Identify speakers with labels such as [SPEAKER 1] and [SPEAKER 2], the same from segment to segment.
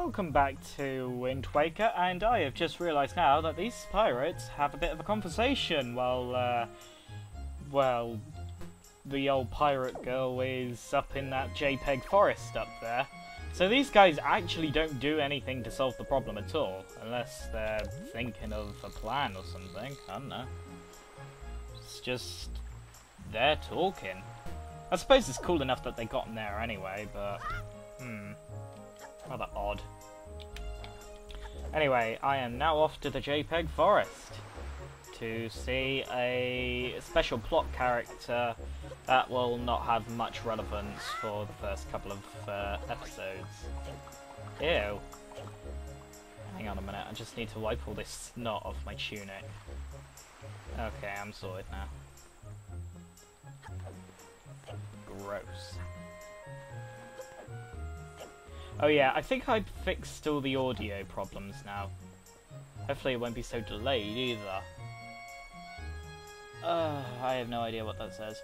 [SPEAKER 1] welcome back to Wind Waker, and I have just realised now that these pirates have a bit of a conversation while, well, the old pirate girl is up in that JPEG forest up there. So these guys actually don't do anything to solve the problem at all, unless they're thinking of a plan or something. I don't know. It's just they're talking. I suppose it's cool enough that they got in there anyway, but rather odd. Anyway, I am now off to the JPEG forest to see a special plot character that will not have much relevance for the first couple of episodes. Ew. Hang on a minute, I just need to wipe all this snot off my tunic. Okay, I'm sorted now. Gross. Oh yeah, I think I fixed all the audio problems now. Hopefully it won't be so delayed either. I have no idea what that says.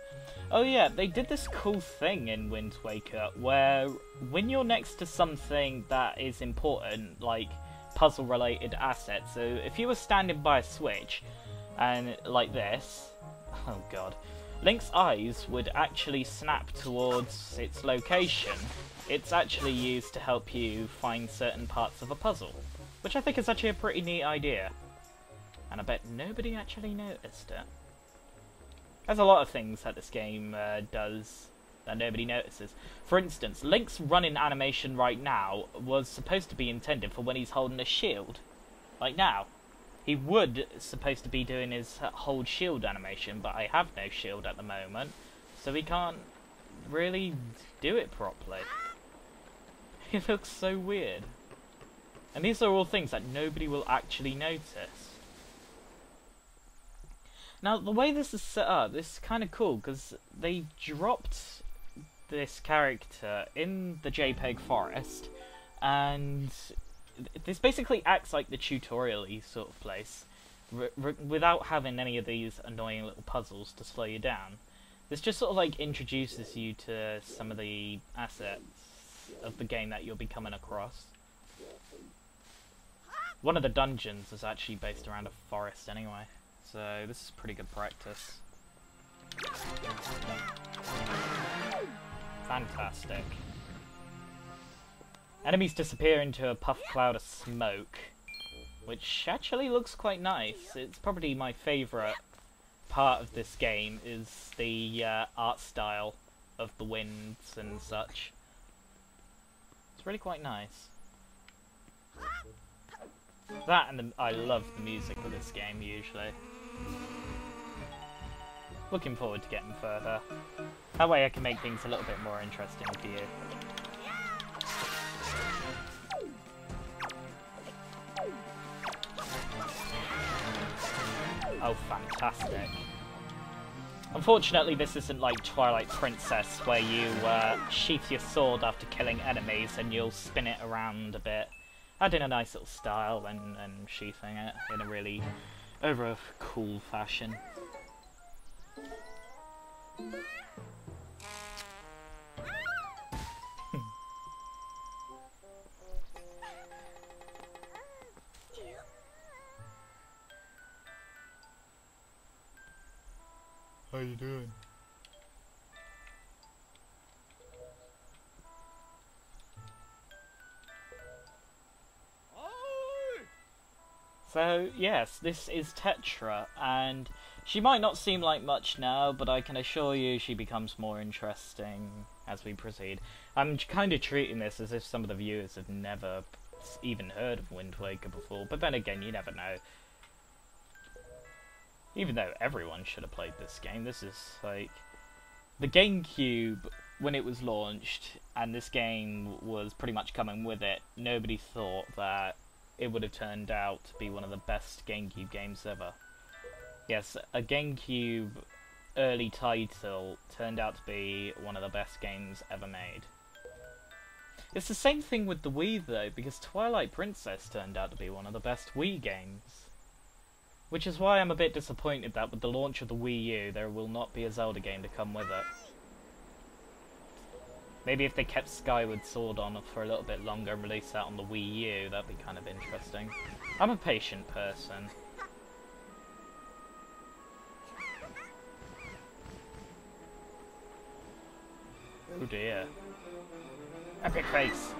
[SPEAKER 1] Oh yeah, they did this cool thing in Wind Waker where when you're next to something that is important, like puzzle-related assets, so if you were standing by a switch and like this, oh god, Link's eyes would actually snap towards its location. It's actually used to help you find certain parts of a puzzle, which I think is actually a pretty neat idea. And I bet nobody actually noticed it. There's a lot of things that this game does that nobody notices. For instance, Link's running animation right now was supposed to be intended for when he's holding a shield. Like now. He would supposed to be doing his hold shield animation, but I have no shield at the moment, so he can't really do it properly. It looks so weird. And these are all things that nobody will actually notice. Now, the way this is set up, this is kind of cool, because they dropped this character in the JPEG forest, and this basically acts like the tutorial-y sort of place, without having any of these annoying little puzzles to slow you down. This just sort of like introduces you to some of the assets of the game that you'll be coming across. One of the dungeons is actually based around a forest anyway, so this is pretty good practice. Fantastic. Enemies disappear into a puff cloud of smoke, which actually looks quite nice. It's probably my favourite part of this game, is the art style of the winds and such. It's really quite nice. That and I love the music of this game usually. Looking forward to getting further. That way I can make things a little bit more interesting for you. Oh, fantastic. Unfortunately, this isn't like Twilight Princess, where you sheath your sword after killing enemies and you'll spin it around a bit. Add in a nice little style and sheathing it in a really over-cool fashion. How you doing? So, yes, this is Tetra, and she might not seem like much now, but I can assure you she becomes more interesting as we proceed. I'm kind of treating this as if some of the viewers have never even heard of Wind Waker before, but then again, you never know. Even though everyone should have played this game, this is like the GameCube when it was launched, and this game was pretty much coming with it. Nobody thought that it would have turned out to be one of the best GameCube games ever. Yes, a GameCube early title turned out to be one of the best games ever made. It's the same thing with the Wii though, because Twilight Princess turned out to be one of the best Wii games. Which is why I'm a bit disappointed that with the launch of the Wii U, there will not be a Zelda game to come with it. Maybe if they kept Skyward Sword on for a little bit longer and released that on the Wii U, that'd be kind of interesting. I'm a patient person. Oh dear. Epic face!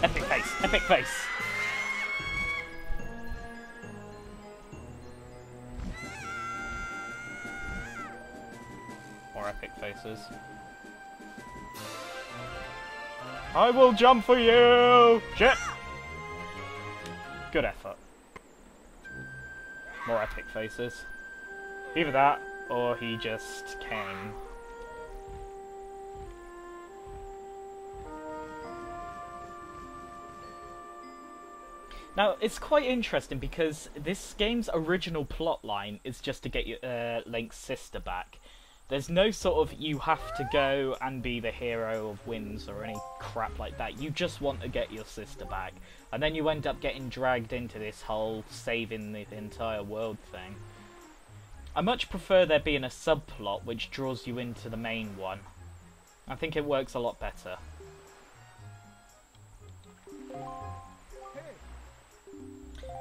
[SPEAKER 1] Epic face! Epic face! More epic faces. I will jump for you! Shit! Good effort. More epic faces. Either that, or he just came. Now, it's quite interesting because this game's original plotline is just to get Link's sister back. There's no sort of, you have to go and be the hero of wins or any crap like that. You just want to get your sister back. And then you end up getting dragged into this whole saving the entire world thing. I much prefer there being a subplot which draws you into the main one. I think it works a lot better.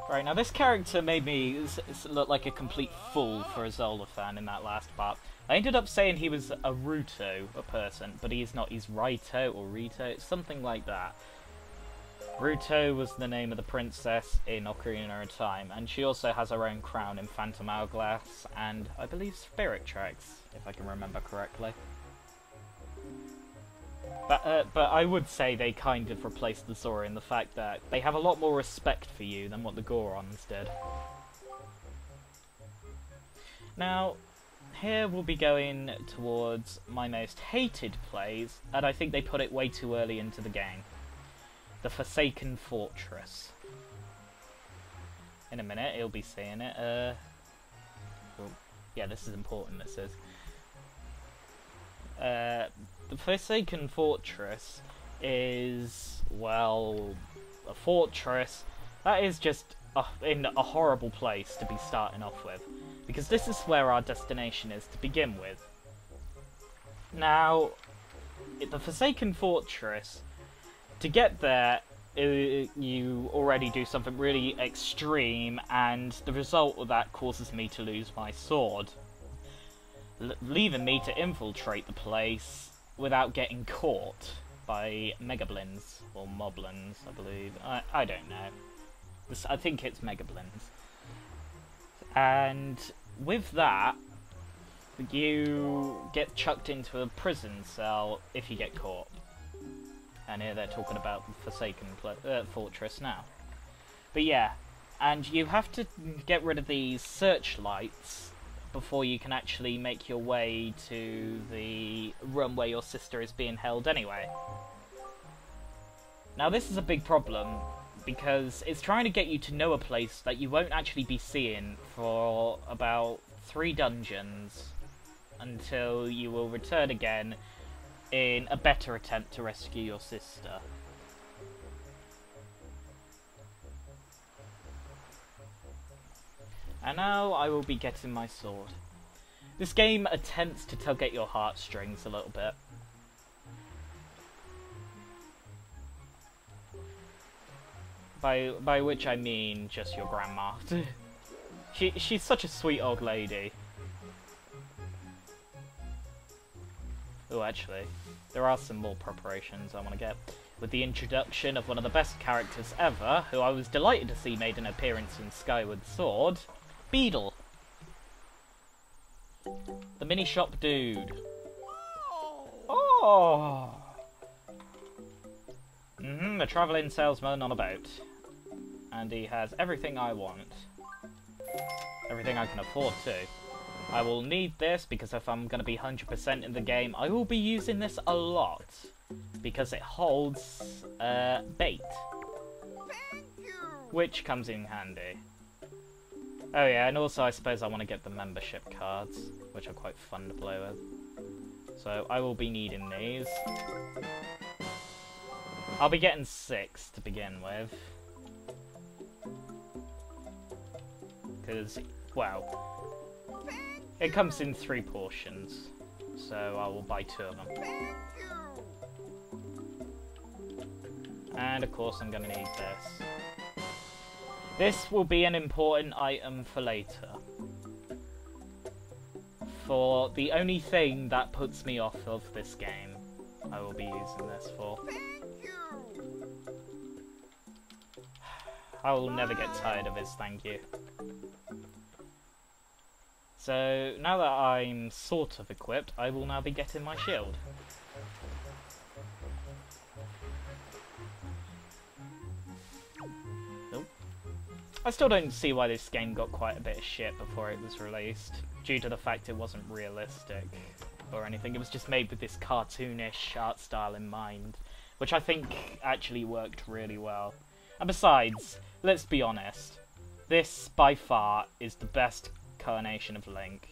[SPEAKER 1] Right, now this character made me look like a complete fool for a Zelda fan in that last part. I ended up saying he was a Ruto, a person, but he's not. He's Raito or Rito, something like that. Ruto was the name of the princess in Ocarina of Time, and she also has her own crown in Phantom Hourglass, and I believe Spirit Tracks, if I can remember correctly. But I would say they kind of replaced the Zora in the fact that they have a lot more respect for you than what the Gorons did. Now, here we'll be going towards my most hated plays, and I think they put it way too early into the game. The Forsaken Fortress. In a minute, you'll be seeing it. Well, yeah, this is important, it says. The Forsaken Fortress is, well, a fortress that is just in a horrible place to be starting off with, because this is where our destination is to begin with. Now, the Forsaken Fortress, to get there, you already do something really extreme, and the result of that causes me to lose my sword, leaving me to infiltrate the place without getting caught by Megablins, or Moblins, I believe. I don't know. I think it's Megablins. And with that, you get chucked into a prison cell if you get caught. And here they're talking about the Forsaken Fortress now. But yeah, and you have to get rid of these searchlights before you can actually make your way to the room where your sister is being held anyway. Now this is a big problem, because it's trying to get you to know a place that you won't actually be seeing for about 3 dungeons, until you will return again in a better attempt to rescue your sister. And now I will be getting my sword. This game attempts to tug at your heartstrings a little bit. By which I mean just your grandma. She's such a sweet old lady. Oh, actually, there are some more preparations I want to get. With the introduction of one of the best characters ever, who I was delighted to see made an appearance in Skyward Sword, Beedle. The mini shop dude. Oh! A travelling salesman on a boat. And he has everything I want. Everything I can afford too. I will need this because if I'm going to be 100% in the game, I will be using this a lot. Because it holds bait. Which comes in handy. Oh yeah, and also I suppose I want to get the membership cards, which are quite fun to play with. So I will be needing these. I'll be getting 6 to begin with. Because, well, it comes in 3 portions. so I will buy 2 of them. And of course I'm going to need this. This will be an important item for later. For the only thing that puts me off of this game, I will be using this for. I will never get tired of his thank you. So, now that I'm sort of equipped, I will now be getting my shield. Nope. I still don't see why this game got quite a bit of shit before it was released, due to the fact it wasn't realistic or anything. It was just made with this cartoonish art style in mind, which I think actually worked really well. And besides, let's be honest, this by far is the best incarnation of Link.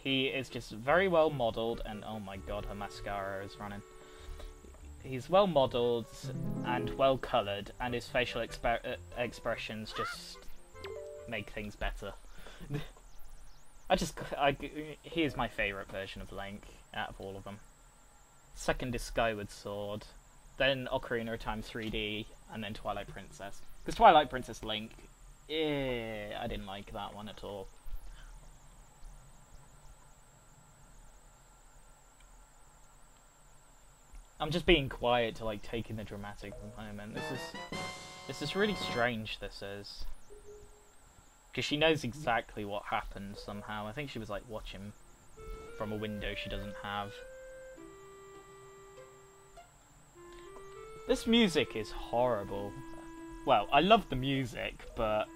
[SPEAKER 1] He is just very well modelled, and oh my god, her mascara is running. He's well modelled and well coloured, and his facial expressions just make things better. He is my favourite version of Link out of all of them. Second is Skyward Sword, then Ocarina of Time 3D, and then Twilight Princess. Because Twilight Princess Link, I didn't like that one at all. I'm just being quiet to like take in the dramatic moment. This is really strange, this is. Because she knows exactly what happened somehow. I think she was like watching from a window she doesn't have. This music is horrible. Well, I love the music, but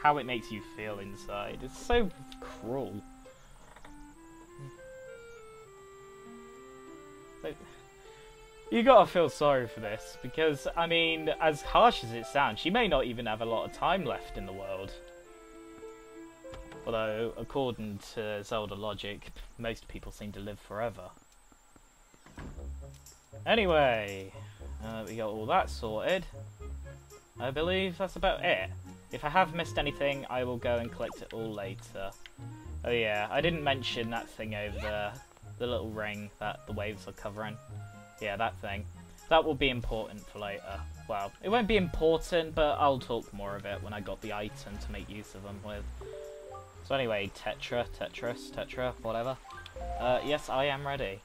[SPEAKER 1] how it makes you feel inside, it's so cruel. Like, you gotta feel sorry for this, because, I mean, as harsh as it sounds, she may not even have a lot of time left in the world. Although, according to Zelda logic, most people seem to live forever. Anyway, we got all that sorted. I believe that's about it. If I have missed anything, I will go and collect it all later. Oh yeah, I didn't mention that thing over there. The little ring that the waves are covering. Yeah, that thing. That will be important for later. Well, it won't be important, but I'll talk more of it when I got the item to make use of them with. So anyway, Tetra, whatever. Yes, I am ready.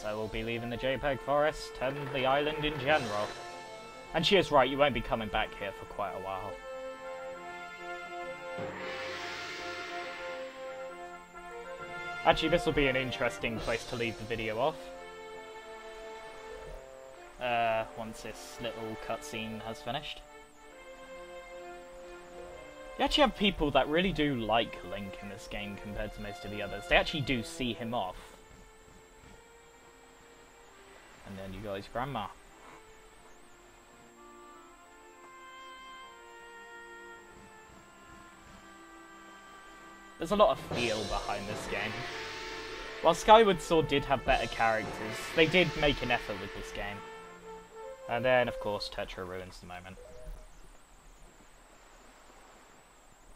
[SPEAKER 1] So we'll be leaving the JPEG forest and the island in general. And she is right, you won't be coming back here for quite a while. Actually, this will be an interesting place to leave the video off. Once this little cutscene has finished. You actually have people that really do like Link in this game compared to most of the others. They actually do see him off. And then you got his grandma. There's a lot of feel behind this game. While Skyward Sword did have better characters, they did make an effort with this game. And then, of course, Tetra ruins the moment.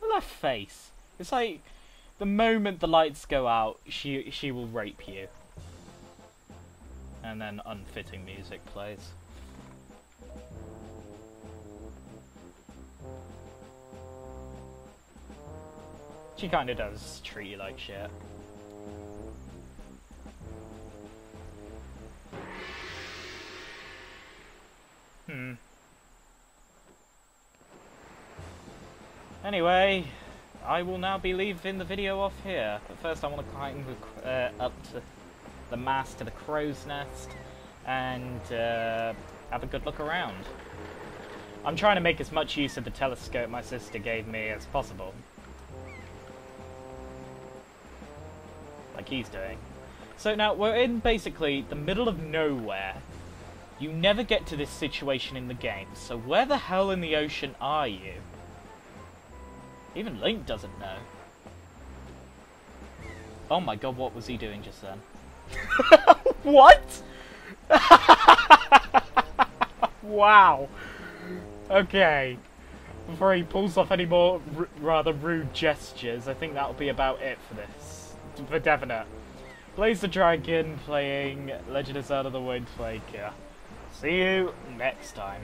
[SPEAKER 1] Look at that face. It's like, the moment the lights go out, she will rape you. And then unfitting music plays. She kinda does treat you like shit. Anyway, I will now be leaving the video off here. But first I want to climb up to the mast to the crow's nest and have a good look around. I'm trying to make as much use of the telescope my sister gave me as possible. Like he's doing. So now we're in basically the middle of nowhere. You never get to this situation in the game, so where the hell in the ocean are you? Even Link doesn't know. Oh my god, what was he doing just then? What? Wow. Okay. Before he pulls off any more rather rude gestures, I think that'll be about it for this. For definite. Blaze the Dragon playing Legend of Zelda: The Wind Waker. See you next time.